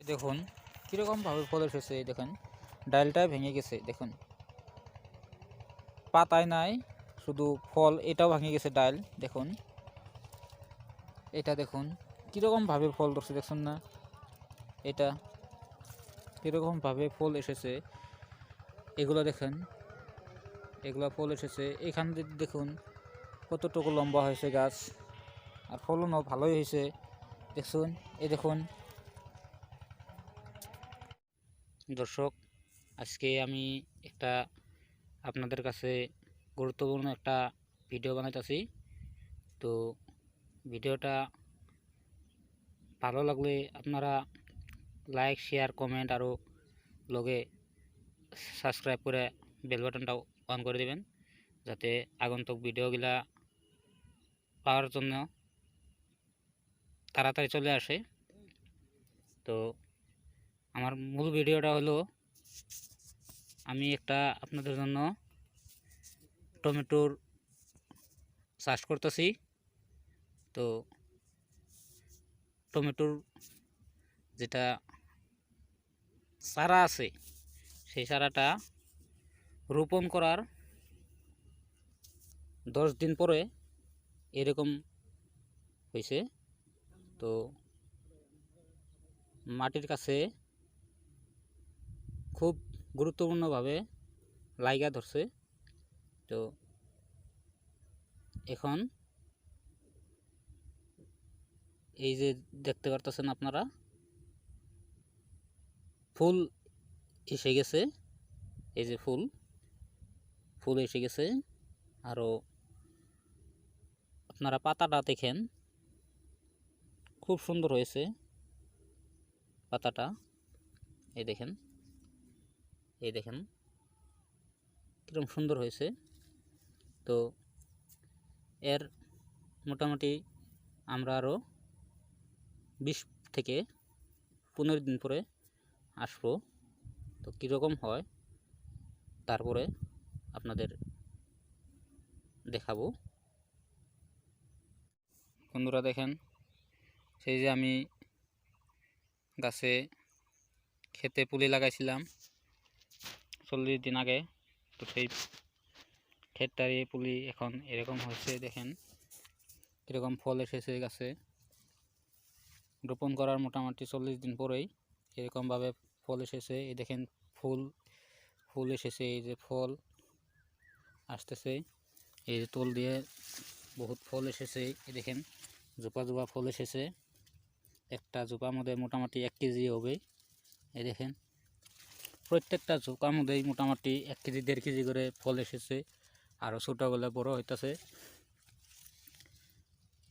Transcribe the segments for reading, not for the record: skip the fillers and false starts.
দেখুন কীরকমভাবে ফল এসেছে, দেখুন ডালটা ভেঙে গেছে, দেখুন পাতায় নাই, শুধু ফল এটাও ভেঙে গেছে ডাল। দেখুন এটা দেখুন কীরকমভাবে ফল ধরছে, দেখুন না এটা কীরকমভাবে ফল এসেছে, এগুলো দেখেন, এগুলো ফল এসেছে। এখান থেকে দেখুন কতটুকু লম্বা হয়েছে গাছ, আর ফলনও ভালোই হয়েছে দেখুন। এই দেখুন দর্শক, আজকে আমি একটা আপনাদের কাছে গুরুত্বপূর্ণ একটা ভিডিও বানাইতেছি। তো ভিডিওটা ভালো লাগলে আপনারা লাইক, শেয়ার, কমেন্ট আরও লগে সাবস্ক্রাইব করে বেল বাটনটাও অন করে দেবেন, যাতে আগন্তুক ভিডিওগুলা পাওয়ার জন্য তাড়াতাড়ি চলে আসে। তো আমার মূল ভিডিওটা হলো, আমি একটা আপনাদের জন্য টমেটোর চাষ করতেছি। তো টমেটোর যেটা চারা আছে, সেই চারাটা রোপণ করার 10 দিন পরে এরকম হয়েছে। তো মাটির কাছে খুব গুরুত্বপূর্ণভাবে লাইগা ধরছে। তো এখন এই যে দেখতে পারতেছেন আপনারা, ফুল এসে গেছে, এই যে ফুল এসে গেছে। আরও আপনারা পাতাটা দেখেন, খুব সুন্দর হয়েছে পাতাটা। এই দেখেন, এই দেখেন কিরকম সুন্দর হয়েছে। তো এর মোটামুটি আমরা আরও 20 থেকে 15 দিন পরে আসবো। তো কীরকম হয় তারপরে আপনাদের দেখাবো। বন্ধুরা দেখেন, সেই যে আমি গাছে খেতে পুলি লাগাইছিলাম 40 দিন আগে, তো সেই ক্ষেতটারই পুলি এখন এরকম হয়েছে। দেখেন কীরকম ফল এসেছে গাছে, রোপণ করার মোটামুটি 40 দিন পরেই এরকমভাবে ফল এসেছে। এই দেখেন ফুল এসেছে, এই যে ফল আসতেছে, এই যে তোল দিয়ে বহুত ফল এসেছে। এই দেখেন জোপা জোপা ফল এসেছে, একটা জোপার মধ্যে মোটামুটি 1 কেজি হবে। এই দেখেন প্রত্যেকটা জোপার মধ্যেই মোটামুটি 1 কেজি 1.5 কেজি করে ফল এসেছে, আরও ছোটোগুলো বড় হইতেছে।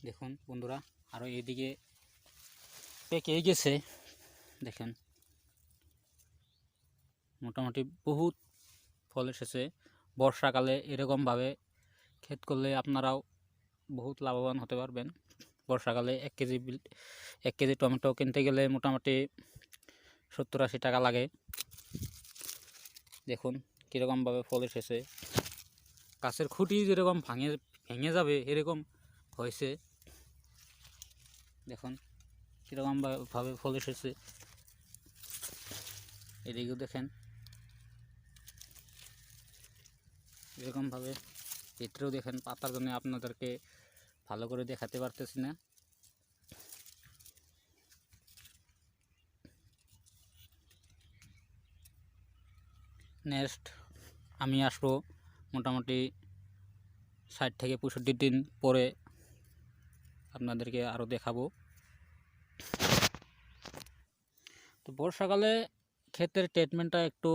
দেখুন বন্ধুরা, আরও এইদিকে পেকে গেছে, দেখেন মোটামুটি বহুত ফল এসেছে। বর্ষাকালে এরকমভাবে ক্ষেত করলে আপনারাও বহুত লাভবান হতে পারবেন। বর্ষাকালে 1 কেজি টমেটো কিনতে গেলে মোটামুটি 70-80 টাকা লাগে। দেখুন কীরকমভাবে ফল এসেছে, গাছের খুঁটি যেরকম ভেঙে যাবে এরকম হয়েছে। দেখুন কীরকমভাবে ফল এসেছে, এদিকেও দেখেন এরকমভাবে, ভিতরেও দেখেন। পাতার জন্য আপনাদেরকে ভালো করে দেখাতে পারতেছি না। নেক্সট আমি আসবো মোটামুটি 60 থেকে 65 দিন পরে, আপনাদেরকে আরও দেখাবো। তো বর্ষাকালে ক্ষেতের ট্রিটমেন্টটা একটু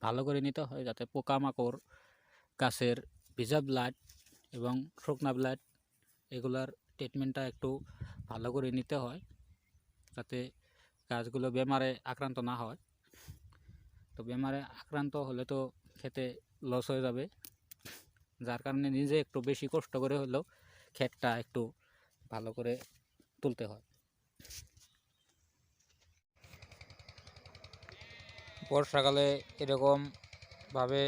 ভালো করে নিতে হয়, যাতে পোকামাকড়, গাছের ভিজা ব্লাড এবং শুকনা ব্লাড, এগুলার ট্রিটমেন্টটা একটু ভালো করে নিতে হয়, যাতে গাছগুলো বেমারে আক্রান্ত না হয়। তো বেমারে আক্রান্ত হলে তো খেতে লস হয়ে যাবে, যার কারণে নিজে একটু বেশি কষ্ট করে হলেও ক্ষেতটা একটু ভালো করে তুলতে হয়। বর্ষাকালে এরকমভাবে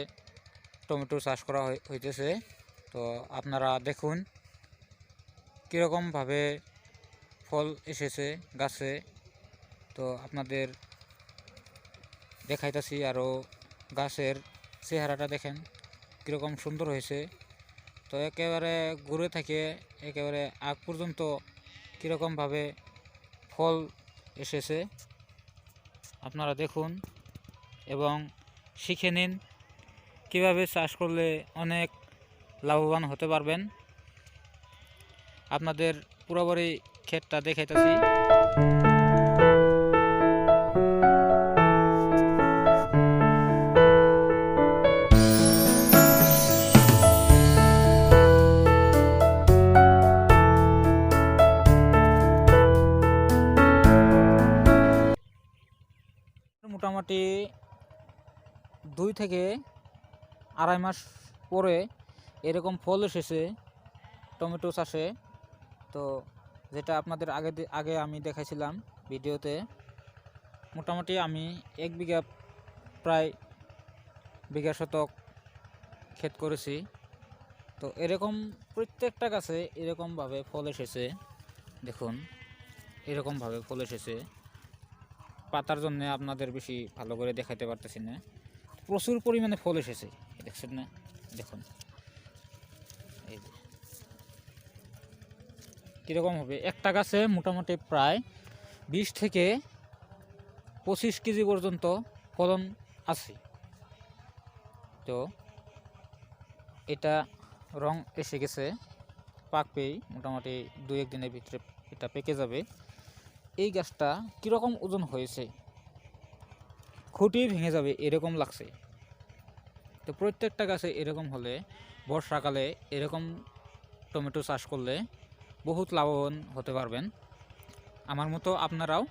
টমেটো চাষ করা হইতেছে। তো আপনারা দেখুন কীরকমভাবে ফল এসেছে গাছে, তো আপনাদের দেখাইতেছি। আরও গাছের চেহারাটা দেখেন কীরকম সুন্দর হয়েছে। তো একেবারে ঘুরে থেকে একেবারে আগ পর্যন্ত কীরকমভাবে ফল এসেছে আপনারা দেখুন এবং শিখে নিন কীভাবে চাষ করলে অনেক লাভবান হতে পারবেন। আপনাদের পুরোপুরি ক্ষেতটা দেখাইতেছি। মোটামুটি 2 থেকে আড়াই মাস পরে এরকম ফল এসেছে টমেটো চাষে। তো যেটা আপনাদের আগে আমি দেখাইছিলাম ভিডিওতে, মোটামুটি আমি 1 বিঘা প্রায় বিঘা শতক ক্ষেত করেছি। তো এরকম প্রত্যেকটা গাছে এরকমভাবে ফল এসেছে। দেখুন এরকমভাবে ফল এসেছে। পাতার জন্য আপনাদের বেশি ভালো করে দেখাতে পারতেছি না, প্রচুর পরিমাণে ফল এসেছে দেখছেন না। দেখুন এই যে কীরকম হবে, একটা গাছে মোটামুটি প্রায় 20 থেকে 25 কেজি পর্যন্ত ফলন আছে। তো এটা রং এসে গেছে, পাকবেই মোটামুটি 2-1 দিনের ভিতরে এটা পেকে যাবে। এই গাছটা কীরকম ওজন হয়েছে, খুঁটি ভেঙে যাবে এরকম লাগছে। তো প্রত্যেকটা গাছে এরকম হলে বর্ষাকালে এরকম টমেটো চাষ করলে বহুত লাভবান হতে পারবেন। আমার মতো আপনারাও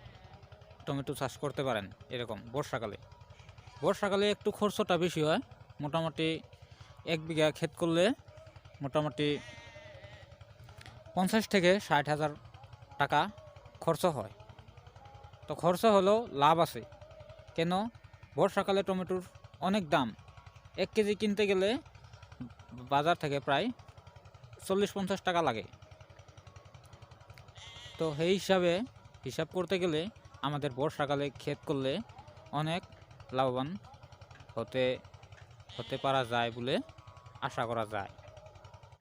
টমেটো চাষ করতে পারেন এরকম বর্ষাকালে একটু খরচটা বেশি হয়। মোটামুটি 1 বিঘা ক্ষেত করলে মোটামুটি 50 থেকে 60 হাজার টাকা খরচ হয়। তো খরচ হলেও লাভ আছে, কেন বর্ষাকালে টমেটোর অনেক দাম। 1 কেজি কিনতে গেলে বাজার থেকে প্রায় 40-50 টাকা লাগে। তো সেই হিসাব করতে গেলে আমাদের বর্ষাকালে ক্ষেত করলে অনেক লাভবান হতে পারা যায় বলে আশা করা যায়।